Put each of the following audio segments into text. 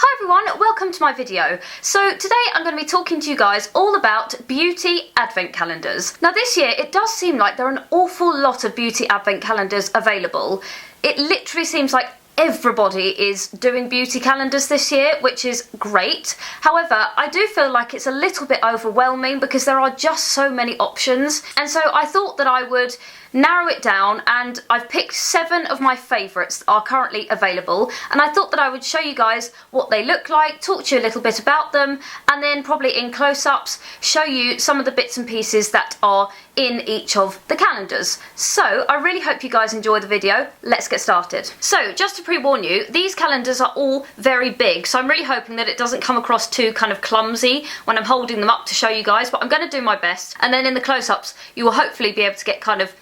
Hi everyone, welcome to my video. So today I'm going to be talking to you guys all about beauty advent calendars. Now this year it does seem like there are an awful lot of beauty advent calendars available. It literally seems like everybody is doing beauty calendars this year, which is great. However, I do feel like it's a little bit overwhelming because there are just so many options, and so I thought that I would narrow it down, and I've picked 7 of my favourites that are currently available, and I thought that I would show you guys what they look like, talk to you a little bit about them, and then probably in close-ups show you some of the bits and pieces that are in each of the calendars. So I really hope you guys enjoy the video. Let's get started. So just to pre-warn you, these calendars are all very big, so I'm really hoping that it doesn't come across too kind of clumsy when I'm holding them up to show you guys, but I'm going to do my best, and then in the close-ups you will hopefully be able to get kind of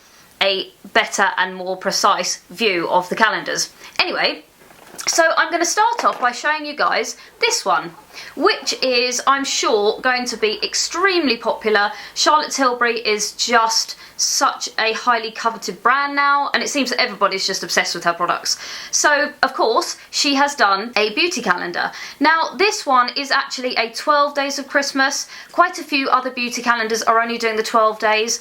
a better and more precise view of the calendars. Anyway, so I'm going to start off by showing you guys this one, which is, I'm sure, going to be extremely popular. Charlotte Tilbury is just such a highly coveted brand now, and it seems that everybody's just obsessed with her products. So, of course, she has done a beauty calendar. Now, this one is actually a 12 days of Christmas. Quite a few other beauty calendars are only doing the 12 days.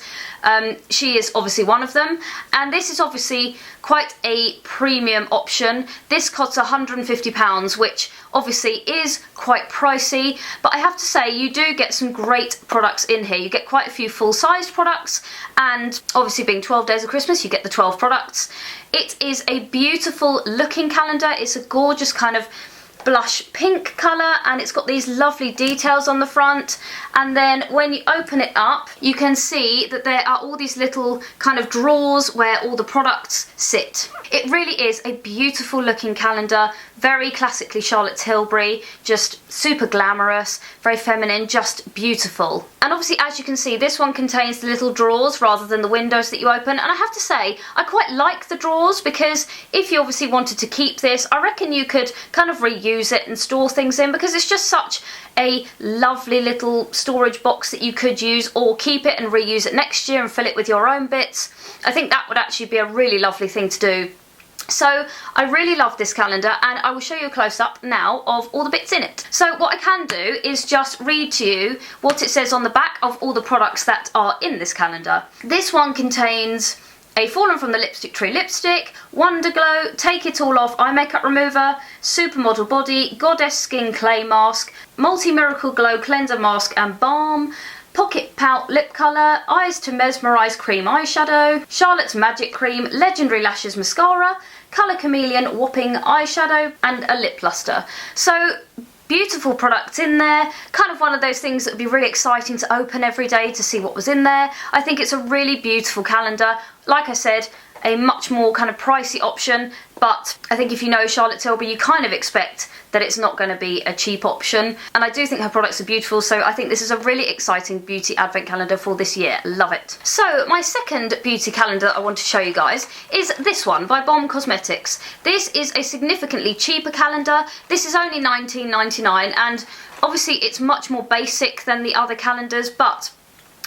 She is obviously one of them, and this is obviously quite a premium option. This costs £150, which obviously is quite pricey, but I have to say you do get some great products in here. You get quite a few full-sized products, and obviously being 12 days of Christmas you get the 12 products. It is a beautiful looking calendar. It's a gorgeous kind of blush pink colour, and it's got these lovely details on the front, and then when you open it up you can see that there are all these little kind of drawers where all the products sit. It really is a beautiful looking calendar, very classically Charlotte Tilbury, just super glamorous, very feminine, just beautiful. And obviously, as you can see, this one contains the little drawers rather than the windows that you open, and I have to say I quite like the drawers, because if you obviously wanted to keep this, I reckon you could kind of reuse it and store things in, because it's just such a lovely little storage box that you could use, or keep it and reuse it next year and fill it with your own bits. I think that would actually be a really lovely thing to do. So I really love this calendar, and I will show you a close-up now of all the bits in it. So what I can do is just read to you what it says on the back of all the products that are in this calendar. This one contains a Fallen from the Lipstick Tree lipstick, Wonder Glow, Take It All Off eye makeup remover, Supermodel body, Goddess skin clay mask, Multi Miracle Glow cleanser mask and balm, Pocket Pout lip colour, Eyes to Mesmerise cream eyeshadow, Charlotte's Magic Cream, Legendary Lashes mascara, Colour Chameleon whopping eyeshadow, and a lip luster. So beautiful products in there, kind of one of those things that would be really exciting to open every day to see what was in there. I think it's a really beautiful calendar. Like I said, a much more kind of pricey option, but I think if you know Charlotte Tilbury, you kind of expect that it's not going to be a cheap option, and I do think her products are beautiful, so I think this is a really exciting beauty advent calendar for this year. Love it. So my second beauty calendar I want to show you guys is this one by Bomb Cosmetics. This is a significantly cheaper calendar. This is only £19.99, and obviously it's much more basic than the other calendars, but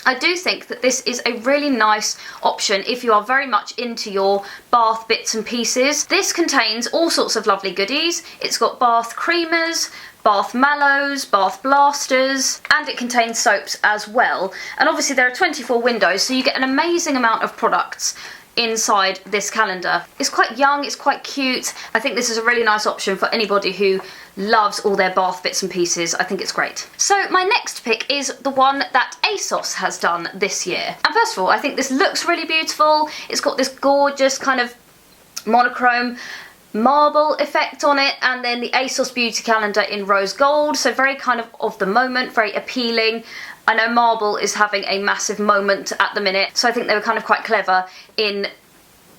I do think that this is a really nice option if you are very much into your bath bits and pieces. This contains all sorts of lovely goodies. It's got bath creamers, bath mallows, bath blasters, and it contains soaps as well. And obviously there are 24 windows, so you get an amazing amount of products inside this calendar. It's quite young, it's quite cute. I think this is a really nice option for anybody who loves all their bath bits and pieces. I think it's great. So my next pick is the one that Asos has done this year. And first of all, I think this looks really beautiful. It's got this gorgeous kind of monochrome marble effect on it, and then the Asos beauty calendar in rose gold, so very kind of the moment, very appealing. I know marble is having a massive moment at the minute, so I think they were kind of quite clever in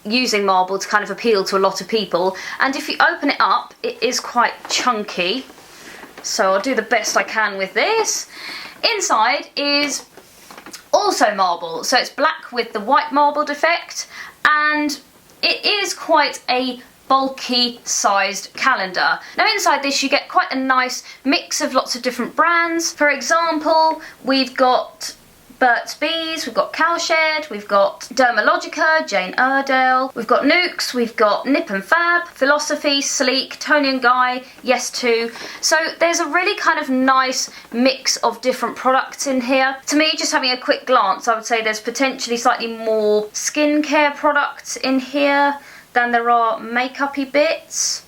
using marble to kind of appeal to a lot of people. And if you open it up, it is quite chunky, so I'll do the best I can with this. Inside is also marble, so it's black with the white marbled effect, and it is quite a bulky sized calendar. Now inside this you get quite a nice mix of lots of different brands. For example, we've got Burt's Bees, we've got Cowshed, we've got Dermalogica, Jane Iredale, we've got Nukes, we've got Nip and Fab, Philosophy, Sleek, Tony and Guy, Yes To. So there's a really kind of nice mix of different products in here. To me, just having a quick glance, I would say there's potentially slightly more skincare products in here than there are makeup-y bits.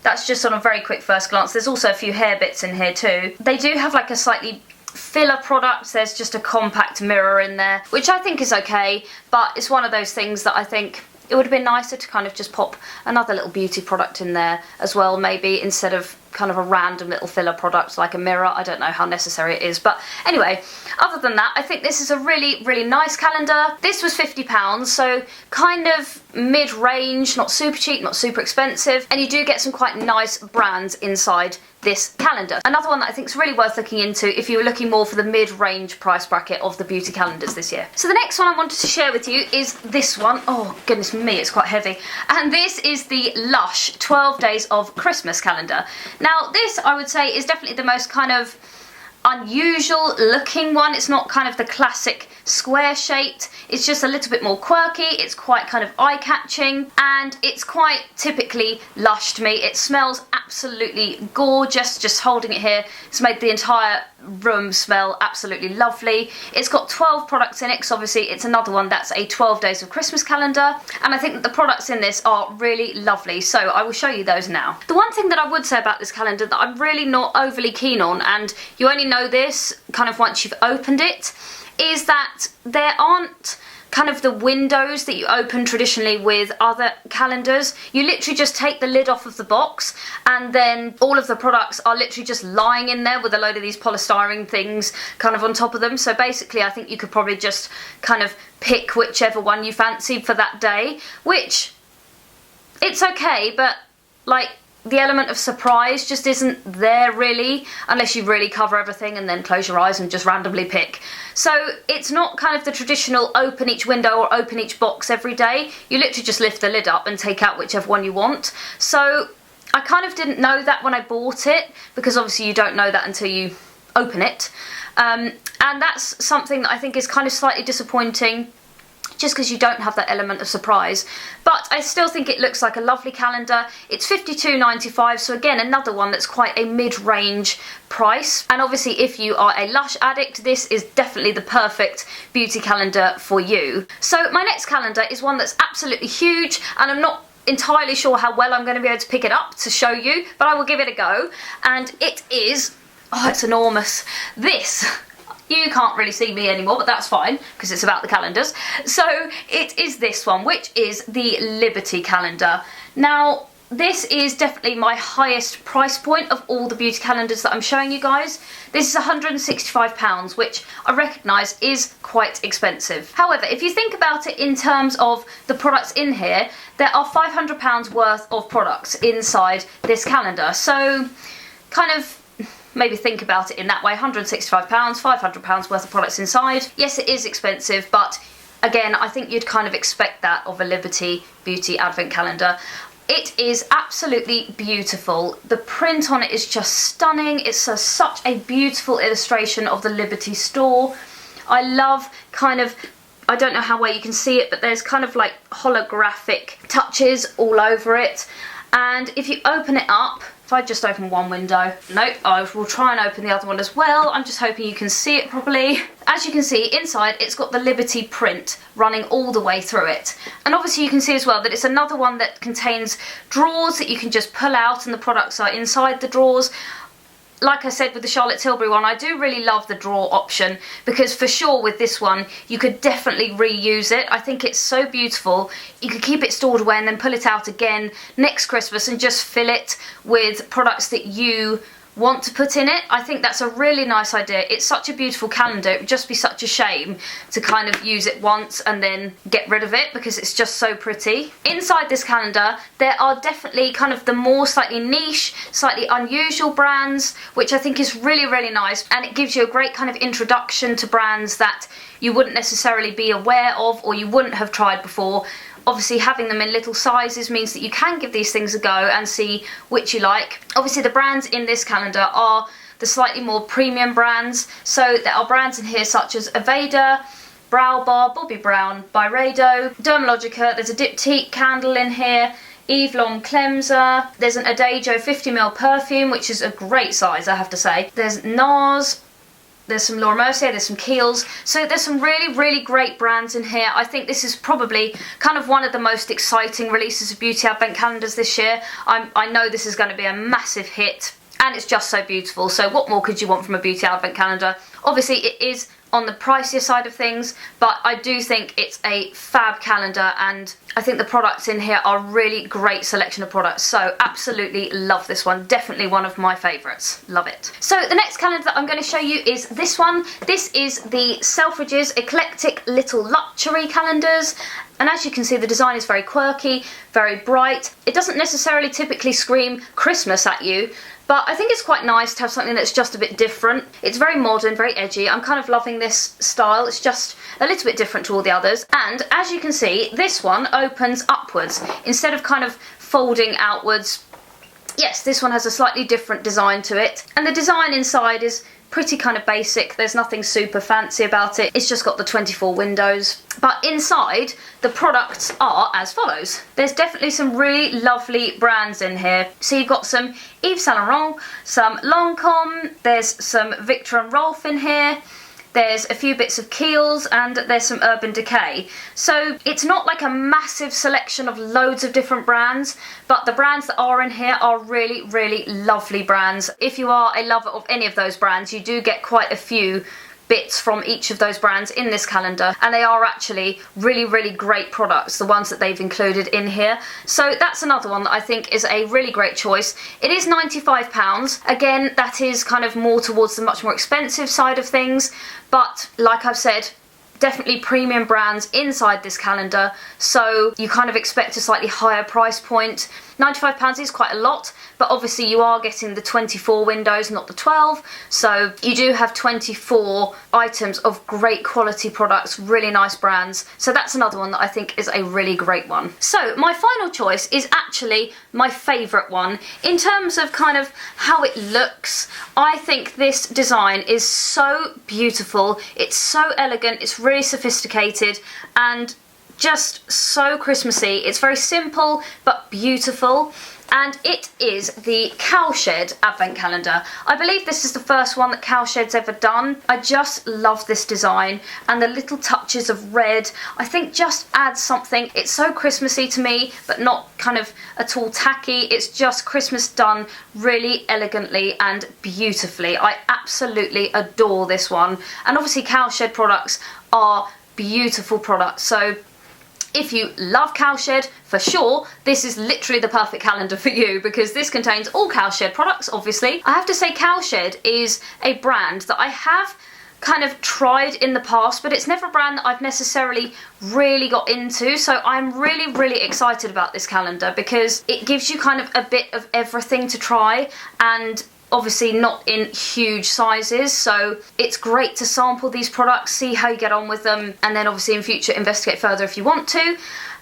That's just on a very quick first glance. There's also a few hair bits in here too. They do have like a slightly filler product. There's just a compact mirror in there, which I think is okay, but it's one of those things that I think it would have been nicer to kind of just pop another little beauty product in there as well, maybe, instead of kind of a random little filler product like a mirror. I don't know how necessary it is, but anyway, other than that, I think this is a really, really nice calendar. This was £50, so kind of mid-range, not super cheap, not super expensive, and you do get some quite nice brands inside this calendar. Another one that I think is really worth looking into if you were looking more for the mid-range price bracket of the beauty calendars this year. So the next one I wanted to share with you is this one. Oh goodness me, it's quite heavy. And this is the Lush 12 Days of Christmas calendar. Now this, I would say, is definitely the most kind of unusual looking one. It's not kind of the classic square shaped, it's just a little bit more quirky, it's quite kind of eye-catching, and it's quite typically Lush to me. It smells absolutely gorgeous. Just holding it here, it's made the entire room smell absolutely lovely. It's got 12 products in it, because obviously it's another one that's a 12 Days of Christmas calendar, and I think that the products in this are really lovely, so I will show you those now. The one thing that I would say about this calendar that I'm really not overly keen on, and you only know this kind of once you've opened it, is that there aren't kind of the windows that you open traditionally with other calendars. You literally just take the lid off of the box, and then all of the products are literally just lying in there with a load of these polystyrene things kind of on top of them. So basically I think you could probably just kind of pick whichever one you fancy for that day, which, it's okay, but like, the element of surprise just isn't there really, unless you really cover everything and then close your eyes and just randomly pick. So it's not kind of the traditional open each window or open each box every day. You literally just lift the lid up and take out whichever one you want. So I kind of didn't know that when I bought it, because obviously you don't know that until you open it. And that's something that I think is kind of slightly disappointing, just because you don't have that element of surprise. But I still think it looks like a lovely calendar. It's £52.95, so again, another one that's quite a mid-range price. And obviously if you are a Lush addict, this is definitely the perfect beauty calendar for you. So my next calendar is one that's absolutely huge, and I'm not entirely sure how well I'm going to be able to pick it up to show you, but I will give it a go. And it is, oh, it's enormous. This, you can't really see me anymore, but that's fine, because it's about the calendars. So it is this one, which is the Liberty calendar. Now, this is definitely my highest price point of all the beauty calendars that I'm showing you guys. This is £165, which I recognise is quite expensive. However, if you think about it in terms of the products in here, there are £500 worth of products inside this calendar. So kind of maybe think about it in that way. £165, £500 worth of products inside. Yes, it is expensive, but again, I think you'd kind of expect that of a Liberty Beauty Advent Calendar. It is absolutely beautiful. The print on it is just stunning. It's such a beautiful illustration of the Liberty store. I love kind of, I don't know how well you can see it, but there's kind of like holographic touches all over it. And if you open it up, if I just open one window, nope, I will try and open the other one as well. I'm just hoping you can see it properly. As you can see, inside it's got the Liberty print running all the way through it. And obviously you can see as well that it's another one that contains drawers that you can just pull out, and the products are inside the drawers. Like I said with the Charlotte Tilbury one, I do really love the drawer option, because for sure with this one you could definitely reuse it. I think it's so beautiful. You could keep it stored away and then pull it out again next Christmas and just fill it with products that you want to put in it. I think that's a really nice idea. It's such a beautiful calendar. It would just be such a shame to kind of use it once and then get rid of it, because it's just so pretty. Inside this calendar there are definitely kind of the more slightly niche, slightly unusual brands, which I think is really, really nice, and it gives you a great kind of introduction to brands that you wouldn't necessarily be aware of or you wouldn't have tried before. Obviously having them in little sizes means that you can give these things a go and see which you like. Obviously the brands in this calendar are the slightly more premium brands. So there are brands in here such as Aveda, Brow Bar, Bobbi Brown, Byredo, Dermalogica. There's a Diptyque candle in here, Eve Lom cleanser. There's an Adagio 50ml perfume, which is a great size, I have to say. There's NARS. There's some Laura Mercier, there's some Kiehl's. So there's some really great brands in here. I think this is probably kind of one of the most exciting releases of beauty advent calendars this year. I know this is going to be a massive hit, and it's just so beautiful. So what more could you want from a beauty advent calendar? Obviously it is on the pricier side of things, but I do think it's a fab calendar, and I think the products in here are really great selection of products. So absolutely love this one. Definitely one of my favourites. Love it. So the next calendar that I'm going to show you is this one. This is the Selfridges Eclectic Little Luxury calendars. And as you can see, the design is very quirky, very bright. It doesn't necessarily typically scream Christmas at you, but I think it's quite nice to have something that's just a bit different. It's very modern, very edgy. I'm kind of loving this style. It's just a little bit different to all the others. And as you can see, this one opens upwards instead of kind of folding outwards. Yes, this one has a slightly different design to it. And the design inside is pretty kind of basic. There's nothing super fancy about it. It's just got the 24 windows. But inside, the products are as follows. There's definitely some really lovely brands in here. So you've got some Yves Saint Laurent, some Lancome, there's some Victor and Rolf in here. There's a few bits of Kiehl's, and there's some Urban Decay. So it's not like a massive selection of loads of different brands, but the brands that are in here are really lovely brands. If you are a lover of any of those brands, you do get quite a few bits from each of those brands in this calendar, and they are actually really great products, the ones that they've included in here. So that's another one that I think is a really great choice. It is £95. Again, that is kind of more towards the much more expensive side of things, but like I've said, definitely premium brands inside this calendar, so you kind of expect a slightly higher price point. £95 is quite a lot, but obviously you are getting the 24 windows, not the 12, so you do have 24 items of great quality products, really nice brands. So that's another one that I think is a really great one. So my final choice is actually my favourite one. In terms of kind of how it looks, I think this design is so beautiful, it's so elegant, it's really sophisticated, and just so Christmassy. It's very simple but beautiful, and it is the Cowshed Advent Calendar. I believe this is the first one that Cowshed's ever done. I just love this design, and the little touches of red I think just adds something. It's so Christmassy to me, but not kind of at all tacky. It's just Christmas done really elegantly and beautifully. I absolutely adore this one, and obviously Cowshed products are beautiful products, so if you love Cowshed, for sure, this is literally the perfect calendar for you, because this contains all Cowshed products, obviously. I have to say Cowshed is a brand that I have kind of tried in the past, but it's never a brand that I've necessarily really got into, so I'm really excited about this calendar because it gives you kind of a bit of everything to try, and obviously not in huge sizes, so it's great to sample these products, see how you get on with them, and then obviously in future investigate further if you want to.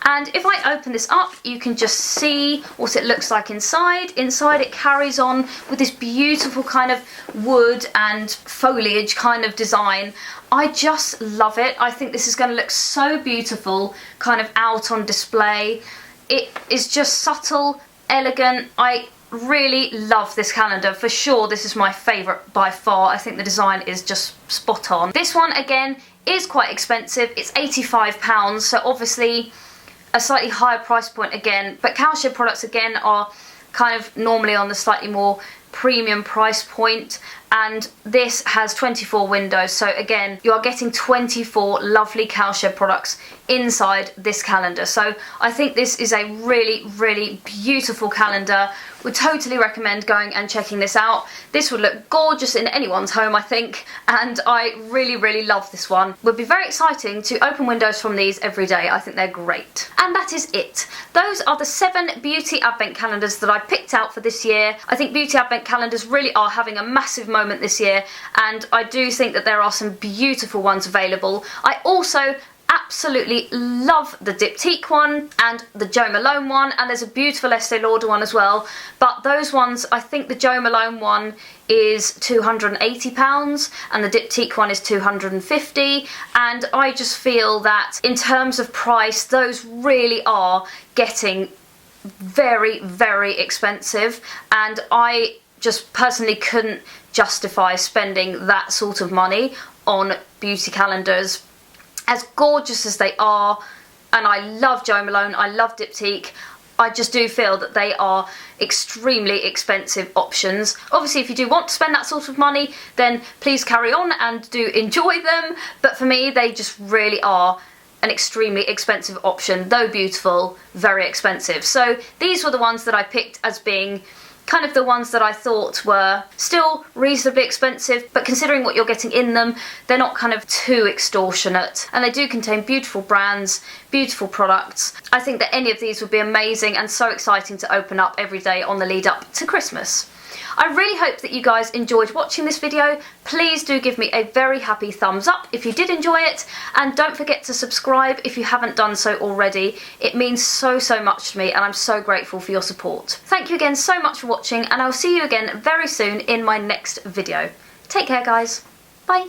And if I open this up, you can just see what it looks like inside. Inside it carries on with this beautiful kind of wood and foliage kind of design. I just love it. I think this is going to look so beautiful kind of out on display. It is just subtle, elegant. I really love this calendar. For sure, this is my favourite by far. I think the design is just spot on. This one, again, is quite expensive. It's £85, so obviously a slightly higher price point again, but Cowshed products again are kind of normally on the slightly more premium price point, and this has 24 windows, so again you are getting 24 lovely Cowshed products inside this calendar. So I think this is a really beautiful calendar. Would totally recommend going and checking this out. This would look gorgeous in anyone's home, I think, and I really love this one. Would be very exciting to open windows from these every day. I think they're great. And that is it. Those are the 7 beauty advent calendars that I picked out for this year. I think beauty advent calendars really are having a massive moment this year, and I do think that there are some beautiful ones available. I also absolutely love the Diptyque one and the Jo Malone one, and there's a beautiful Estee Lauder one as well, but those ones, I think the Jo Malone one is £280 and the Diptyque one is £250, and I just feel that in terms of price those really are getting very, very expensive, and I just personally couldn't justify spending that sort of money on beauty calendars. As gorgeous as they are, and I love Jo Malone, I love Diptyque, I just do feel that they are extremely expensive options. Obviously, if you do want to spend that sort of money, then please carry on and do enjoy them, but for me, they just really are an extremely expensive option. Though beautiful, very expensive. So these were the ones that I picked as being kind of the ones that I thought were still reasonably expensive, but considering what you're getting in them, they're not kind of too extortionate, and they do contain beautiful brands, beautiful products. I think that any of these would be amazing and so exciting to open up every day on the lead up to Christmas. I really hope that you guys enjoyed watching this video. Please do give me a very happy thumbs up if you did enjoy it, and don't forget to subscribe if you haven't done so already. It means so much to me, and I'm so grateful for your support. Thank you again so much for watching, and I'll see you again very soon in my next video. Take care, guys. Bye.